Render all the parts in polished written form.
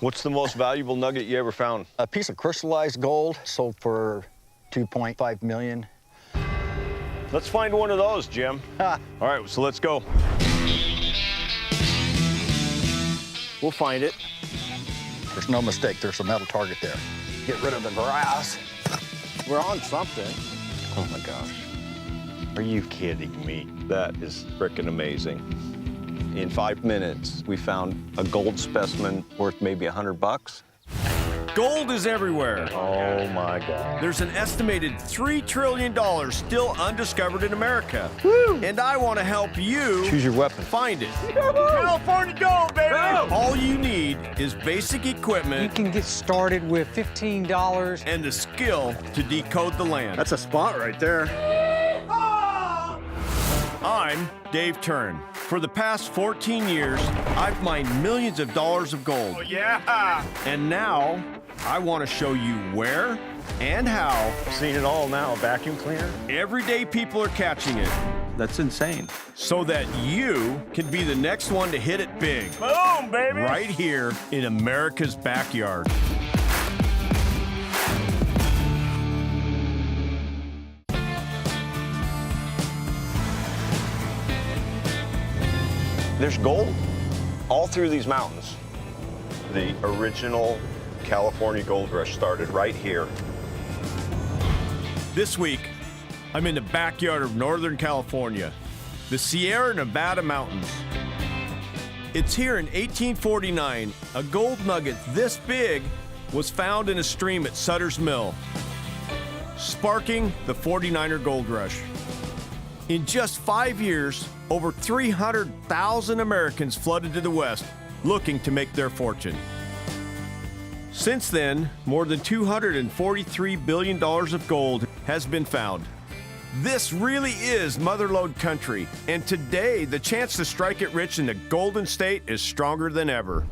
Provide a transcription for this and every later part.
What's the most valuable nugget you ever found? A piece of crystallized gold sold for $2.5 million. Let's find one of those, Jim. All right, so let's go. We'll find it. There's no mistake, there's a metal target there. Get rid of the grass. We're on something. Oh my gosh. Are you kidding me? That is frickin' amazing. In 5 minutes, we found a gold specimen worth maybe $100. Gold is everywhere. Oh my God. There's an estimated $3 trillion still undiscovered in America. Woo! And I want to help you Choose your weapon. find it. California gold, baby! All you need is basic equipment You can get started with $15. and the skill to decode the land. That's a spot right there. I'm Dave Turin. For the past 14 years, I've mined millions of dollars of gold. Oh, yeah! And now, I want to show you where and how Seen it all now, a vacuum cleaner. everyday people are catching it, That's insane. so that you can be the next one to hit it big, Boom, baby! right here in America's backyard. There's gold all through these mountains. The original California gold rush started right here. This week, I'm in the backyard of Northern California, the Sierra Nevada mountains. It's here in 1849, a gold nugget this big was found in a stream at Sutter's Mill, sparking the 49er gold rush. In just 5 years, over 300,000 Americans flooded to the West looking to make their fortune. Since then, more than $243 billion of gold has been found. This really is motherlode country, and today the chance to strike it rich in the Golden State is stronger than ever.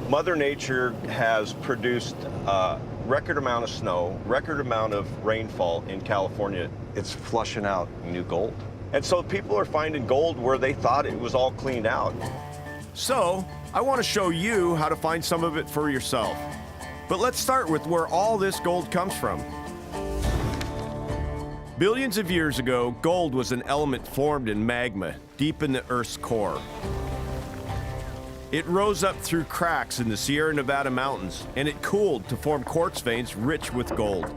Mother Nature has produced a record amount of snow, record amount of rainfall in California. It's flushing out new gold. And so people are finding gold where they thought it was all cleaned out. So, I want to show you how to find some of it for yourself. But let's start with where all this gold comes from. Billions of years ago, gold was an element formed in magma deep in the Earth's core. It rose up through cracks in the Sierra Nevada mountains, and it cooled to form quartz veins rich with gold.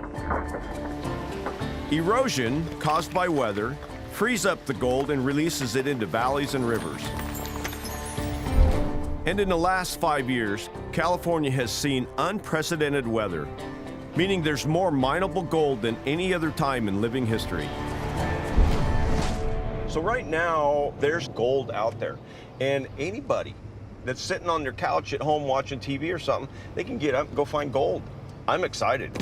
Erosion, caused by weather, frees up the gold and releases it into valleys and rivers. And in the last 5 years, California has seen unprecedented weather, meaning there's more mineable gold than any other time in living history. So right now, there's gold out there. And anybody that's sitting on their couch at home watching TV or something, they can get up and go find gold. I'm excited.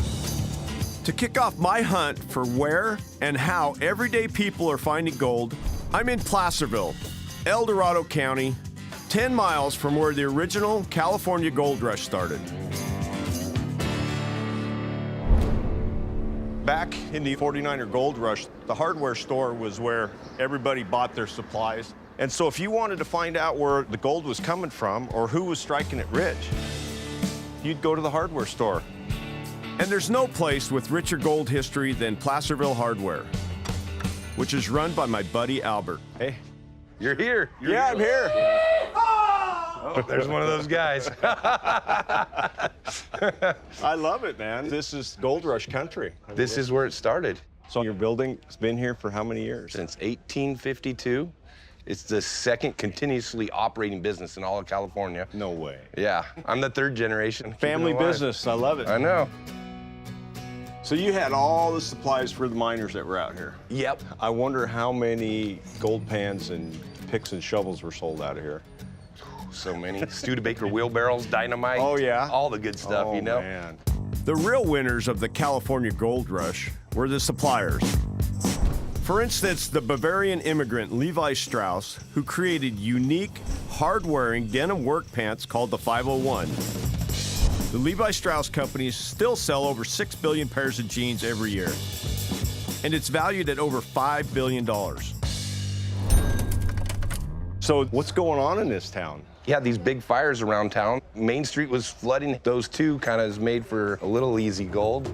To kick off my hunt for where and how everyday people are finding gold, I'm in Placerville, El Dorado County, 10 miles from where the original California gold rush started. Back in the 49er gold rush, the hardware store was where everybody bought their supplies. And so if you wanted to find out where the gold was coming from or who was striking it rich, you'd go to the hardware store. And there's no place with richer gold history than Placerville Hardware, which is run by my buddy Albert. Hey, you're here. Yeah, I'm here. Oh, there's one of those guys. I love it, man. This is gold rush country. This is where it started. So your building has been here for how many years? Since 1852. It's the second continuously operating business in all of California. No way. Yeah, I'm the third generation. Family keeping it alive. business. I love it. I know. So you had all the supplies for the miners that were out here. Yep. I wonder how many gold pans and picks and shovels were sold out of here. So many. Studebaker wheelbarrows, dynamite. Oh, yeah? All the good stuff, Oh, you know? Man. The real winners of the California gold rush were the suppliers. For instance, the Bavarian immigrant Levi Strauss, who created unique, hard-wearing denim work pants called the 501. The Levi Strauss companies still sell over 6 billion pairs of jeans every year, and it's valued at over $5 billion. So what's going on in this town? He had these big fires around town. Main Street was flooding. Those two kind of is made for a little easy gold.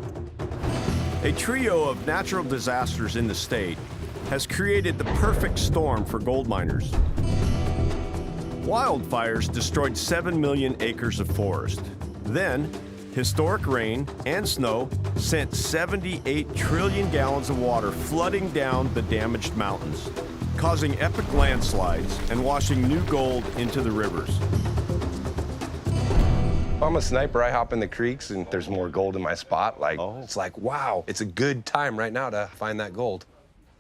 A trio of natural disasters in the state has created the perfect storm for gold miners. Wildfires destroyed 7 million acres of forest. Then, historic rain and snow sent 78 trillion gallons of water flooding down the damaged mountains, causing epic landslides and washing new gold into the rivers. I'm a sniper. I hop in the creeks and there's more gold in my spot. It's like, wow, it's a good time right now to find that gold.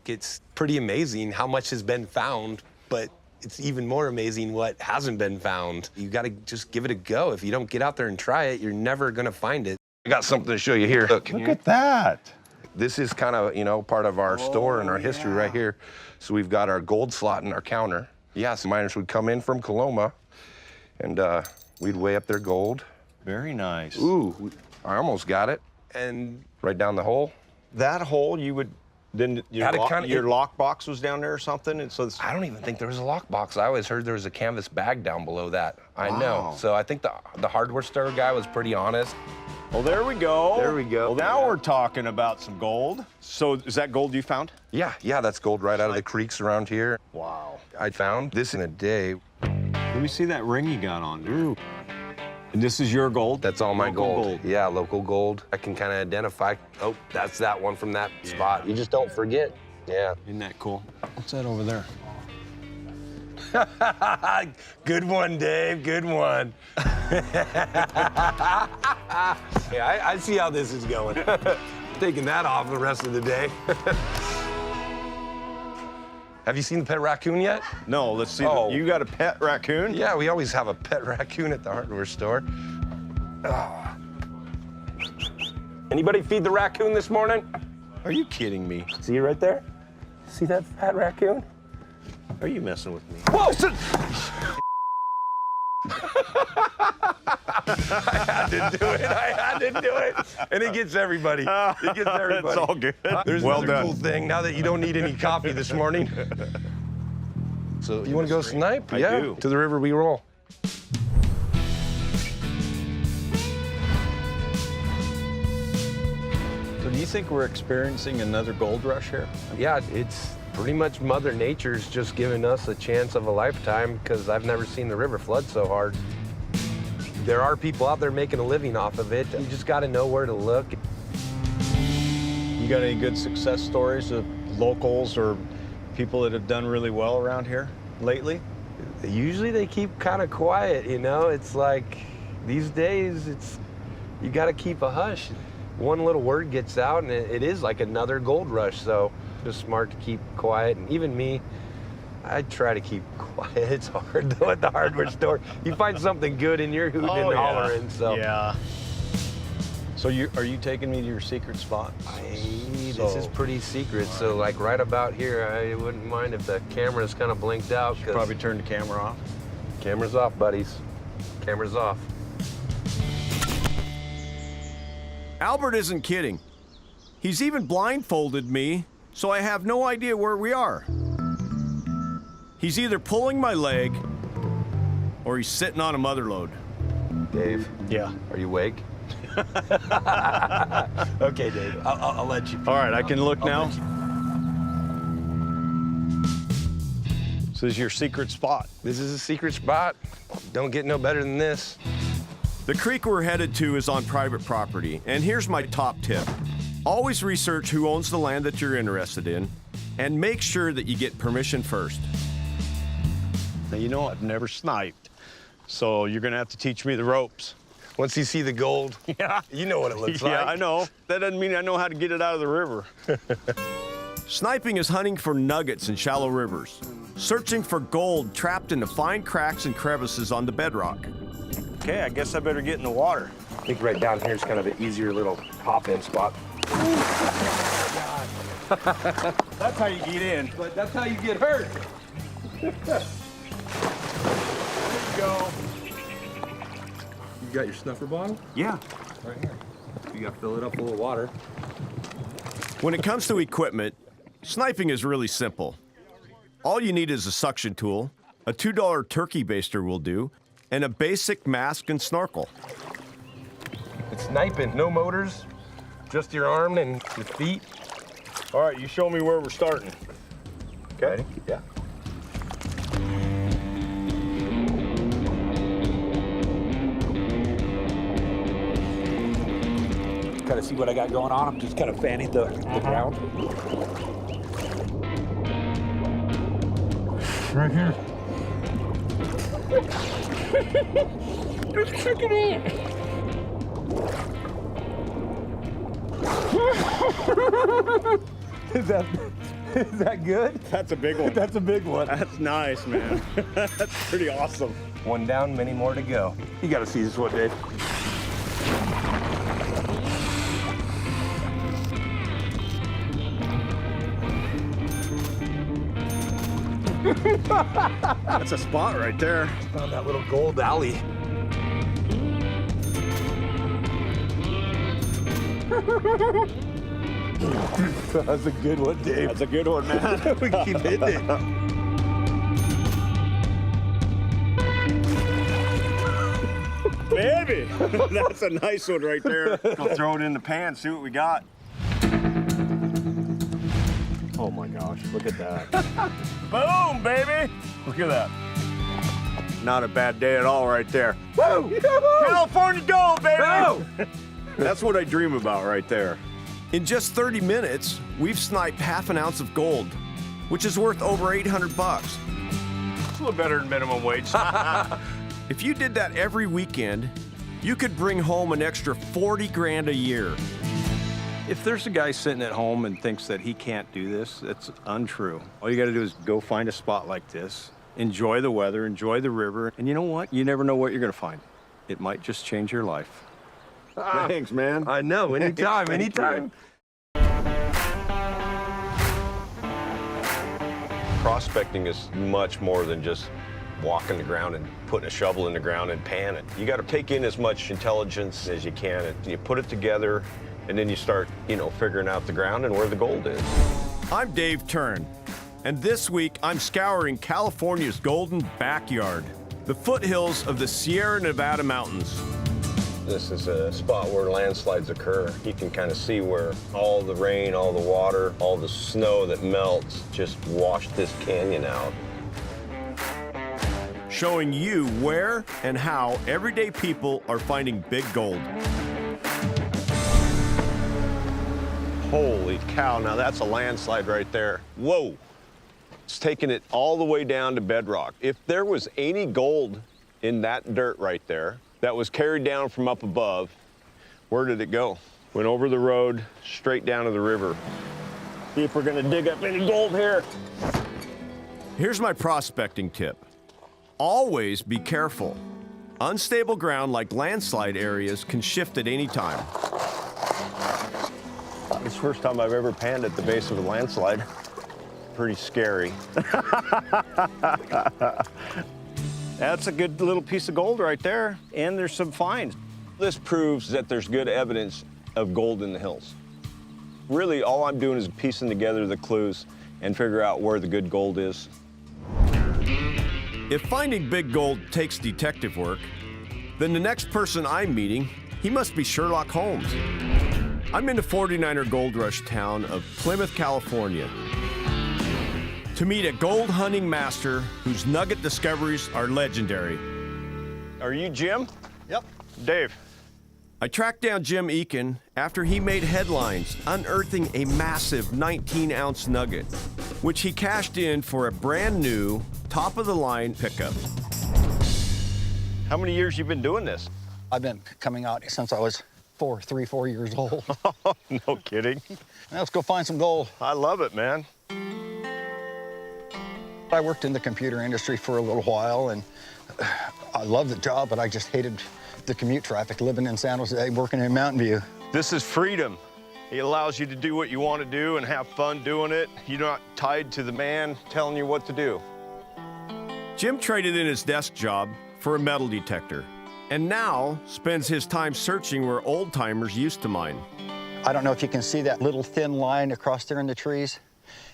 It's pretty amazing how much has been found, but it's even more amazing what hasn't been found. You got to just give it a go. If you don't get out there and try it, you're never going to find it. I got something to show you here. Look at that. This is kind of, part of our store and our history right here. So we've got our gold slot in our counter. Yeah, so miners would come in from Coloma, and we'd weigh up their gold. Very nice. Ooh, I almost got it. And right down the hole. That hole, you would, then your, Had it kinda- your lockbox was down there or something? And so I don't even think there was a lockbox. I always heard there was a canvas bag down below that. I know. So I think the hardware store guy was pretty honest. well, there we go. There we go. Well, now we're talking about some gold. So is that gold you found? Yeah, that's gold right out of the creeks around here. Wow. I found this in a day. Let me see that ring you got on there. Ooh. And this is your gold? That's all my Local gold. Yeah, local gold. I can kind of identify, oh, that's that one from that spot. You just don't forget. Yeah. Isn't that cool? What's that over there? Good one, Dave. Good one. Yeah, I see how this is going. Taking that off the rest of the day. Have you seen the pet raccoon yet? No, let's see. Oh. You got a pet raccoon? Yeah, we always have a pet raccoon at the hardware store. Oh. Anybody feed the raccoon this morning? Are you kidding me? See you right there? See that fat raccoon? Are you messing with me? Whoa! I had to do it. I had to do it. And it gets everybody. It gets everybody. It's all good. There's Well another done. cool thing now that you don't need any coffee this morning. So you want to go snipe? I Yeah. do. To the river we roll. So do you think we're experiencing another gold rush here? Yeah, it's pretty much Mother Nature's just giving us a chance of a lifetime because I've never seen the river flood so hard. There are people out there making a living off of it. You just got to know where to look. You got any good success stories of locals or people that have done really well around here lately? Usually they keep kind of quiet, It's like these days, you got to keep a hush. One little word gets out and it is like another gold rush. So just smart to keep quiet. And even me, I try to keep quiet. It's hard though at the hardware store. You find something good and you're hooting and hollering. So Yeah. So are you taking me to your secret spot? This is pretty secret. So like right about here, I wouldn't mind if the camera's kind of blinked out. Should probably turn the camera off. Camera's off, buddies. Camera's off. Albert isn't kidding. He's even blindfolded me, so I have no idea where we are. He's either pulling my leg or he's sitting on a mother lode. Dave, Yeah. are you awake? Okay, Dave. I'll let you. All right, I can look now. let you- So this is your secret spot. This is a secret spot. Don't get no better than this. The creek we're headed to is on private property, and here's my top tip. Always research who owns the land that you're interested in, and make sure that you get permission first. Now, I've never sniped, so you're gonna have to teach me the ropes. Once you see the gold, Yeah. you know what it looks like. Yeah, I know. That doesn't mean I know how to get it out of the river. Sniping is hunting for nuggets in shallow rivers, searching for gold trapped into fine cracks and crevices on the bedrock. Okay, I guess I better get in the water. I think right down here is kind of an easier little hop-in spot. That's how you get in. But that's how you get hurt. There you go. You got your snuffer bottle? Yeah. Right here. You got to fill it up full of water. When it comes to equipment, sniping is really simple. All you need is a suction tool, a $2 turkey baster will do, and a basic mask and snorkel. It's sniping, no motors, just your arm and your feet. All right, you show me where we're starting. Okay? Ready? Yeah. Kind of see what I got going on. I'm just kind of fanning the ground. Right here. Just check it out. Is that good? That's a big one. That's a big one. That's nice, man. That's pretty awesome. One down, many more to go. You got to see this one, Dave. That's a spot right there. Found that little gold alley. That's a good one, Dave. That's a good one, man. We keep hitting it. Baby, that's a nice one right there. I'll throw it in the pan, see what we got. Oh my gosh, look at that. Boom, baby. Look at that. Not a bad day at all right there. Woo! California gold, baby! Go! That's what I dream about right there. In just 30 minutes, we've sniped half an ounce of gold, which is worth over 800 bucks. It's a little better than minimum wage. If you did that every weekend, you could bring home an extra 40 grand a year. If there's a guy sitting at home and thinks that he can't do this, it's untrue. All you gotta do is go find a spot like this, enjoy the weather, enjoy the river, and you know what? You never know what you're gonna find. It might just change your life. Thanks, man. I know, anytime, Thank anytime. Prospecting is much more than just walking the ground and putting a shovel in the ground and panning. You got to take in as much intelligence as you can, and you put it together, and then you start, figuring out the ground and where the gold is. I'm Dave Turn, and this week I'm scouring California's golden backyard, the foothills of the Sierra Nevada mountains. This is a spot where landslides occur. You can kind of see where all the rain, all the water, all the snow that melts just washed this canyon out. Showing you where and how everyday people are finding big gold. Holy cow, now that's a landslide right there. Whoa. It's taking it all the way down to bedrock. If there was any gold in that dirt right there that was carried down from up above, where did it go? Went over the road, straight down to the river. See if we're gonna dig up any gold here. Here's my prospecting tip. Always be careful. Unstable ground like landslide areas can shift at any time. It's the first time I've ever panned at the base of a landslide. Pretty scary. That's a good little piece of gold right there, and there's some finds. This proves that there's good evidence of gold in the hills. Really, all I'm doing is piecing together the clues and figure out where the good gold is. If finding big gold takes detective work, then the next person I'm meeting, he must be Sherlock Holmes. I'm in the 49er gold rush town of Plymouth, California, to meet a gold hunting master whose nugget discoveries are legendary. Are you Jim? Yep. Dave. I tracked down Jim Eakin after he made headlines unearthing a massive 19-ounce nugget, which he cashed in for a brand new, top-of-the-line pickup. How many years you been doing this? I've been coming out since I was 3, 4 years old. No kidding. Now let's go find some gold. I love it, man. I worked in the computer industry for a little while, and I loved the job, but I just hated the commute traffic, living in San Jose, working in Mountain View. This is freedom. It allows you to do what you want to do and have fun doing it. You're not tied to the man telling you what to do. Jim traded in his desk job for a metal detector, and now spends his time searching where old-timers used to mine. I don't know if you can see that little thin line across there in the trees.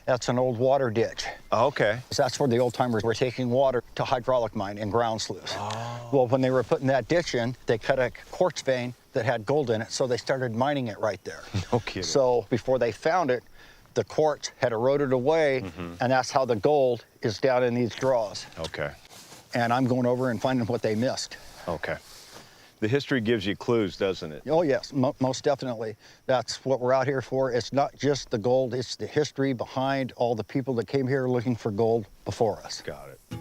That's an old water ditch. Okay. So that's where the old-timers were taking water to hydraulic mine and ground sluice. Well, when they were putting that ditch in, they cut a quartz vein that had gold in it, so they started mining it right there. No kidding. So before they found it, the quartz had eroded away, and that's how the gold is down in these draws. Okay. And I'm going over and finding what they missed. Okay. The history gives you clues, doesn't it? Oh, yes, most definitely. That's what we're out here for. It's not just the gold, it's the history behind all the people that came here looking for gold before us. Got it.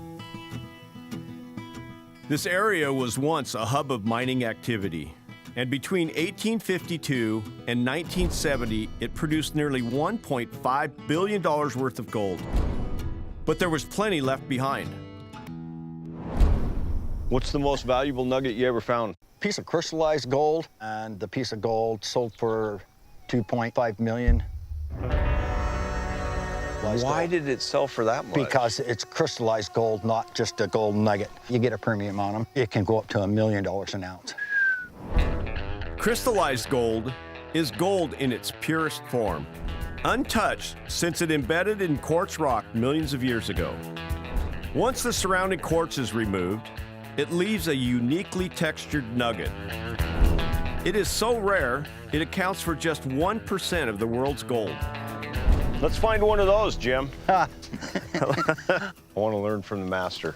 This area was once a hub of mining activity, and between 1852 and 1970, it produced nearly $1.5 billion worth of gold. But there was plenty left behind. What's the most valuable nugget you ever found? Piece of crystallized gold, and the piece of gold sold for $2.5 million. Why did it sell for that much? Because it's crystallized gold, not just a gold nugget. You get a premium on them. It can go up to $1 million an ounce. Crystallized gold is gold in its purest form, untouched since it embedded in quartz rock millions of years ago. Once the surrounding quartz is removed, it leaves a uniquely textured nugget. It is so rare, it accounts for just 1% of the world's gold. Let's find one of those, Jim. I want to learn from the master.